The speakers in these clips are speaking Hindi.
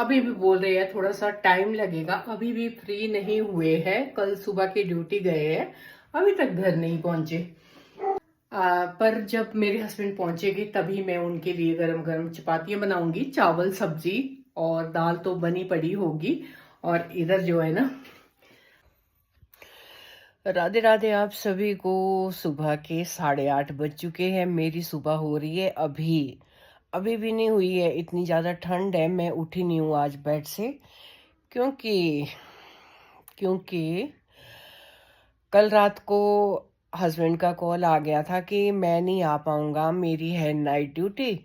अभी भी बोल रहे हैं थोड़ा सा टाइम लगेगा, अभी भी फ्री नहीं हुए हैं। कल सुबह की ड्यूटी गए हैं, अभी तक घर नहीं पहुंचे। पर जब मेरे हस्बैंड पहुंचेगी तभी मैं उनके लिए गरम गरम चपातियां बनाऊंगी। चावल सब्जी और दाल तो बनी पड़ी होगी। और इधर जो है ना, राधे राधे आप सभी को। सुबह के 8:30 बज चुके हैं। मेरी सुबह हो रही है अभी। अभी भी नहीं हुई है, इतनी ज़्यादा ठंड है। मैं उठी नहीं हूँ आज बेड से, क्योंकि क्योंकि कल रात को हस्बैंड का कॉल आ गया था कि मैं नहीं आ पाऊंगा, मेरी है नाइट ड्यूटी।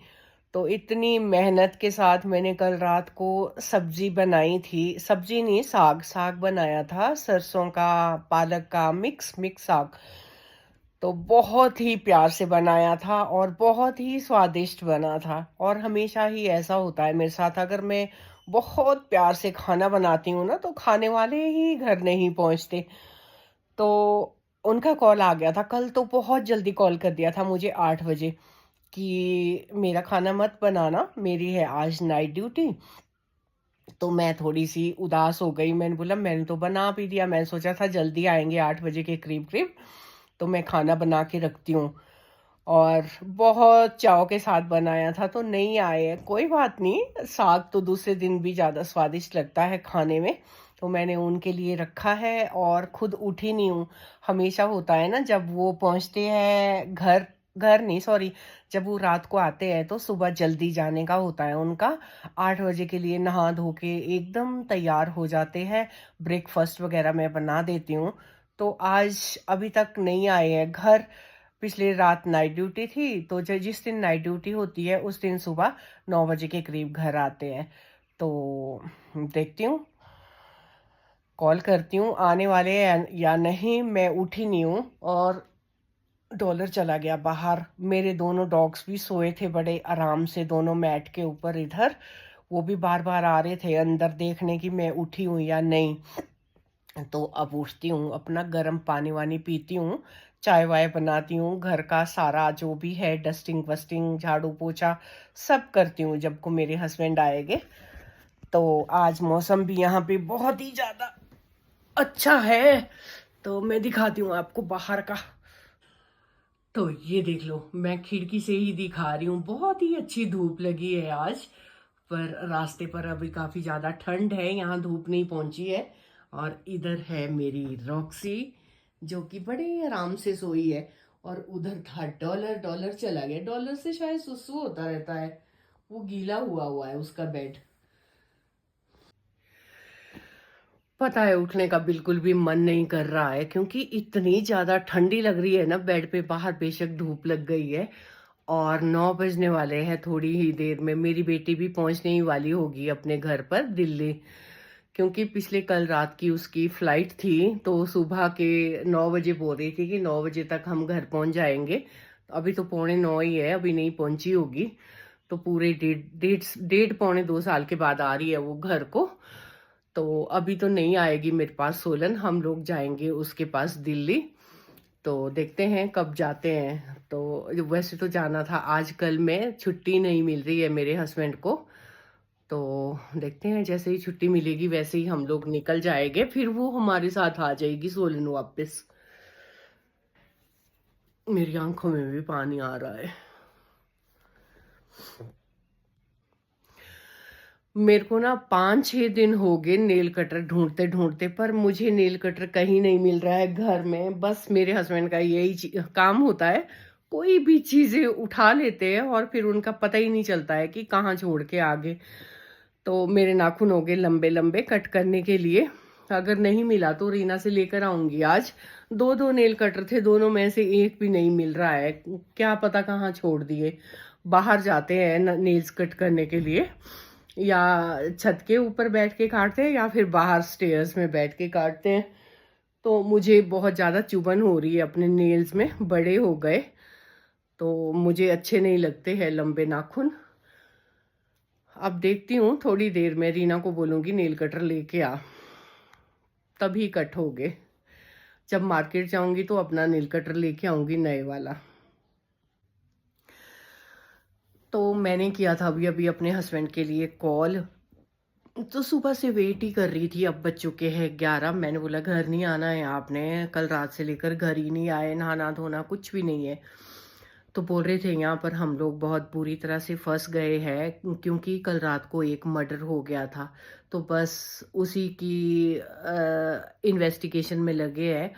तो इतनी मेहनत के साथ मैंने कल रात को सब्जी बनाई थी, सब्जी नहीं, साग साग बनाया था, सरसों का पालक का मिक्स मिक्स साग। तो बहुत ही प्यार से बनाया था और बहुत ही स्वादिष्ट बना था। और हमेशा ही ऐसा होता है मेरे साथ, अगर मैं बहुत प्यार से खाना बनाती हूँ ना तो खाने वाले ही घर नहीं पहुंचते। तो उनका कॉल आ गया था कल, तो बहुत जल्दी कॉल कर दिया था मुझे 8 बजे कि मेरा खाना मत बनाना, मेरी है आज नाइट ड्यूटी। तो मैं थोड़ी सी उदास हो गई। मैंने बोला मैंने तो बना भी दिया, मैंने सोचा था जल्दी आएंगे 8 बजे के करीब करीब, तो मैं खाना बना के रखती हूँ। और बहुत चाव के साथ बनाया था, तो नहीं आए हैं, कोई बात नहीं। साग तो दूसरे दिन भी ज़्यादा स्वादिष्ट लगता है खाने में। तो मैंने उनके लिए रखा है और खुद उठी नहीं हूँ। हमेशा होता है ना, जब वो पहुँचते हैं घर, घर नहीं सॉरी, जब वो रात को आते हैं तो सुबह जल्दी जाने का होता है उनका। 8 बजे के लिए नहा धो के एकदम तैयार हो जाते हैं। ब्रेकफास्ट वगैरह मैं बना देती हूँ। तो आज अभी तक नहीं आए हैं घर। पिछली रात नाइट ड्यूटी थी, तो जिस दिन नाइट ड्यूटी होती है उस दिन सुबह 9 बजे के करीब घर आते हैं। तो देखती हूँ, कॉल करती हूँ आने वाले हैं या नहीं। मैं उठी नहीं हूँ और डॉलर चला गया बाहर। मेरे दोनों डॉग्स भी सोए थे बड़े आराम से, दोनों मैट के ऊपर इधर। वो भी बार बार आ रहे थे अंदर देखने की मैं उठी हूँ या नहीं। तो अब उठती हूँ, अपना गर्म पानी वानी पीती हूँ, चाय वाय बनाती हूँ, घर का सारा जो भी है डस्टिंग वस्टिंग झाड़ू पोछा सब करती हूँ जब को मेरे हस्बैंड आएंगे। तो आज मौसम भी यहाँ पे बहुत ही ज़्यादा अच्छा है। तो मैं दिखाती हूँ आपको बाहर का। तो ये देख लो, मैं खिड़की से ही दिखा रही हूँ, बहुत ही अच्छी धूप लगी है आज। पर रास्ते पर अभी काफी ज्यादा ठंड है, यहाँ धूप नहीं पहुंची है। और इधर है मेरी रॉक्सी, जो कि बड़े आराम से सोई है। और उधर था डॉलर, डॉलर चला गया। डॉलर से शायद सुसु होता रहता है, वो गीला हुआ हुआ है उसका बेड। पता है उठने का बिल्कुल भी मन नहीं कर रहा है, क्योंकि इतनी ज्यादा ठंडी लग रही है ना बेड पे। बाहर बेशक धूप लग गई है और 9 बजने वाले हैं, थोड़ी ही देर में मेरी बेटी भी पहुंचने ही वाली होगी अपने घर पर दिल्ली। क्योंकि पिछले कल रात की उसकी फ्लाइट थी, तो सुबह के 9 बजे बोल रही थी कि 9 बजे तक हम घर पहुंच जाएंगे। अभी तो 8:45 ही है, अभी नहीं पहुंची होगी। तो पूरे डेढ़ डेढ़ डेढ़ पौने 2 साल के बाद आ रही है वो घर को। तो अभी तो नहीं आएगी मेरे पास सोलन, हम लोग जाएंगे उसके पास दिल्ली। तो देखते हैं कब जाते हैं। तो वैसे तो जाना था आज कल में, छुट्टी नहीं मिल रही है मेरे हस्बैंड को। तो देखते हैं, जैसे ही छुट्टी मिलेगी वैसे ही हम लोग निकल जाएंगे, फिर वो हमारे साथ आ जाएगी सोलन वापस। मेरी आंखों में भी पानी आ रहा है। मेरे को ना 5-6 दिन हो गए नेल कटर ढूंढते ढूंढते, पर मुझे नेल कटर कहीं नहीं मिल रहा है घर में। बस मेरे हस्बैंड का यही काम होता है, कोई भी चीजें उठा लेते हैं और फिर उनका पता ही नहीं चलता है कि कहाँ छोड़ के आगे। तो मेरे नाखून हो गए लंबे लंबे कट करने के लिए। अगर नहीं मिला तो रीना से लेकर आऊंगी आज। दो दो नेल कटर थे, दोनों में से एक भी नहीं मिल रहा है, क्या पता कहाँ छोड़ दिए। बाहर जाते हैं नेल्स कट करने के लिए, या छत के ऊपर बैठ के काटते हैं या फिर बाहर स्टेयर्स में बैठ के काटते हैं। तो मुझे बहुत ज़्यादा चुभन हो रही है अपने नेल्स में, बड़े हो गए तो मुझे अच्छे नहीं लगते हैं लंबे नाखून। अब देखती हूँ, थोड़ी देर में रीना को बोलूँगी नेल कटर लेके आ, तभी कट हो गए। जब मार्केट जाऊंगी तो अपना नेल कटर लेके आऊंगी नए वाला। तो मैंने किया था अभी अभी अपने हस्बैंड के लिए कॉल। तो सुबह से वेट ही कर रही थी, अब बज चुके हैं 11। मैंने बोला घर नहीं आना है आपने, कल रात से लेकर घर ही नहीं आए, नहाना धोना कुछ भी नहीं है। तो बोल रहे थे यहाँ पर हम लोग बहुत बुरी तरह से फंस गए हैं, क्योंकि कल रात को एक मर्डर हो गया था। तो बस उसी की इन्वेस्टिगेशन में लगे हैं।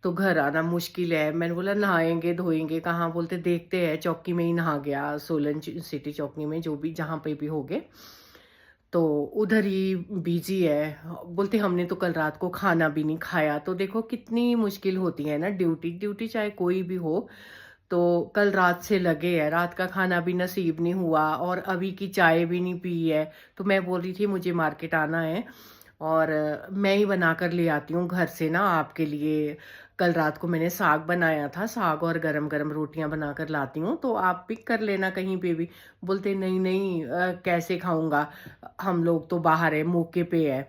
तो घर आना मुश्किल है। मैंने बोला नहाएंगे धोएंगे कहाँ, बोलते देखते हैं, चौकी में ही नहा गया, सोलन सिटी चौकी में, जो भी जहाँ पे भी हो गए, तो उधर ही बिजी है। बोलते हमने तो कल रात को खाना भी नहीं खाया। तो देखो कितनी मुश्किल होती है ना, ड्यूटी ड्यूटी चाहे कोई भी हो। तो कल रात से लगे हैं, रात का खाना भी नसीब नहीं हुआ और अभी की चाय भी नहीं पी है। तो मैं बोल रही थी मुझे मार्केट आना है और मैं ही बना कर ले आती हूँ घर से ना आपके लिए। कल रात को मैंने साग बनाया था, साग और गरम गरम रोटियां बना कर लाती हूँ, तो आप पिक कर लेना कहीं पे भी। बोलते नहीं नहीं कैसे खाऊंगा, हम लोग तो बाहर है, मौके पे है।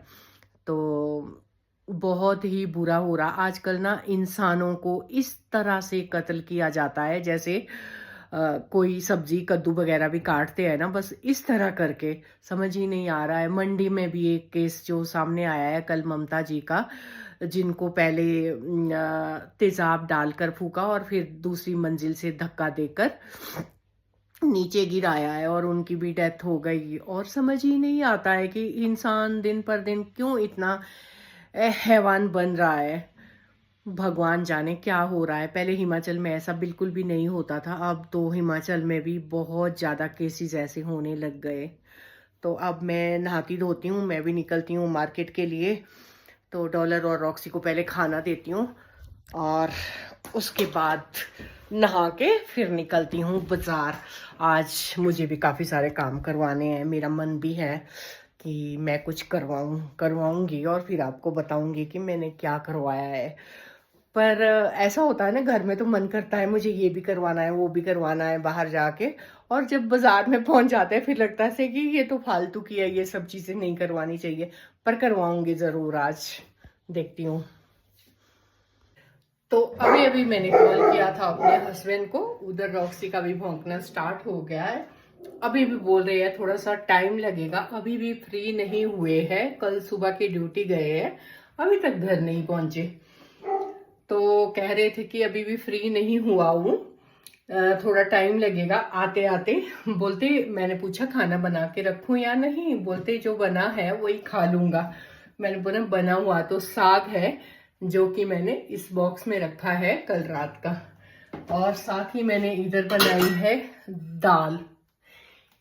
तो बहुत ही बुरा हो रहा आजकल ना, इंसानों को इस तरह से कत्ल किया जाता है जैसे कोई सब्जी कद्दू वगैरह भी काटते हैं ना, बस इस तरह करके। समझ ही नहीं आ रहा है। मंडी में भी एक केस जो सामने आया है कल, ममता जी का, जिनको पहले तेजाब डालकर फूका और फिर दूसरी मंजिल से धक्का देकर नीचे गिराया है और उनकी भी डेथ हो गई। और समझ ही नहीं आता है कि इंसान दिन पर दिन क्यों इतना हैवान बन रहा है। भगवान जाने क्या हो रहा है। पहले हिमाचल में ऐसा बिल्कुल भी नहीं होता था, अब तो हिमाचल में भी बहुत ज़्यादा केसेस ऐसे होने लग गए। तो अब मैं नहाती धोती हूँ, मैं भी निकलती हूँ मार्केट के लिए। तो डॉलर और रॉक्सी को पहले खाना देती हूँ और उसके बाद नहा के फिर निकलती हूँ बाजार। आज मुझे भी काफ़ी सारे काम करवाने हैं, मेरा मन भी है कि मैं कुछ करवाऊंगी और फिर आपको बताऊंगी कि मैंने क्या करवाया है। पर ऐसा होता है ना, घर में तो मन करता है मुझे ये भी करवाना है वो भी करवाना है बाहर जाके, और जब बाजार में पहुंच जाते हैं फिर लगता है कि ये तो फालतू की है, ये सब चीजें नहीं करवानी चाहिए। पर करवाऊंगी जरूर आज, देखती हूँ। तो अभी अभी मैंने कॉल किया था अपने हस्बैंड को, उधर रॉक्सी का भी भौंकना स्टार्ट हो गया है। अभी भी बोल रहे हैं थोड़ा सा टाइम लगेगा, अभी भी फ्री नहीं हुए हैं, कल सुबह की ड्यूटी गए हैं, अभी तक घर नहीं पहुंचे। तो कह रहे थे कि अभी भी फ्री नहीं हुआ हूँ, थोड़ा टाइम लगेगा आते आते। बोलते मैंने पूछा खाना बना के रखूं या नहीं, बोलते जो बना है वही खा लूंगा। मैंने बोला बना हुआ तो साग है, जो कि मैंने इस बॉक्स में रखा है कल रात का, और साथ ही मैंने इधर बनाई है दाल,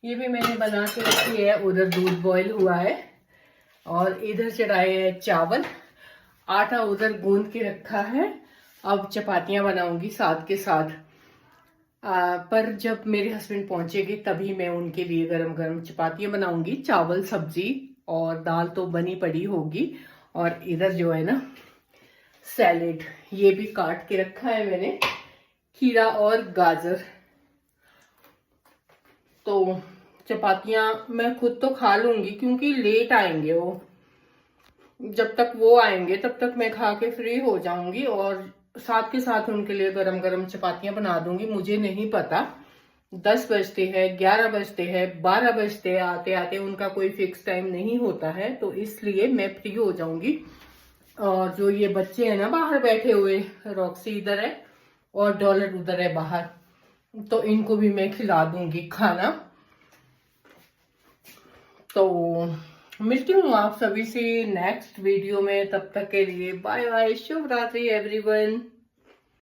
ये भी मैंने बना के रखी है। उधर दूध बॉईल हुआ है और इधर चढ़ाए है चावल, आटा उधर गूंद के रखा है। अब चपातियां बनाऊंगी साथ के साथ। पर जब मेरे हस्बैंड पहुंचेंगे तभी मैं उनके लिए गरम गरम चपातियां बनाऊंगी। चावल सब्जी और दाल तो बनी पड़ी होगी। और इधर जो है ना सैलेड, ये भी काट के रखा है मैंने, खीरा और गाजर। तो चपातियां मैं खुद तो खा लूंगी क्योंकि लेट आएंगे वो, जब तक वो आएंगे तब तक मैं खा के फ्री हो जाऊंगी और साथ के साथ उनके लिए गरम गरम चपातियां बना दूंगी। मुझे नहीं पता 10 बजते हैं, 11 बजते हैं, 12 बजते हैं, आते आते उनका कोई फिक्स टाइम नहीं होता है, तो इसलिए मैं फ्री हो जाऊंगी। और जो ये बच्चे हैं ना बाहर बैठे हुए, रॉक्सी इधर है और डॉलर उधर है बाहर, तो इनको भी मैं खिला दूंगी खाना। तो मिलती हूँ आप सभी से नेक्स्ट वीडियो में, तब तक के लिए बाय बाय, शुभ रात्रि एवरीवन।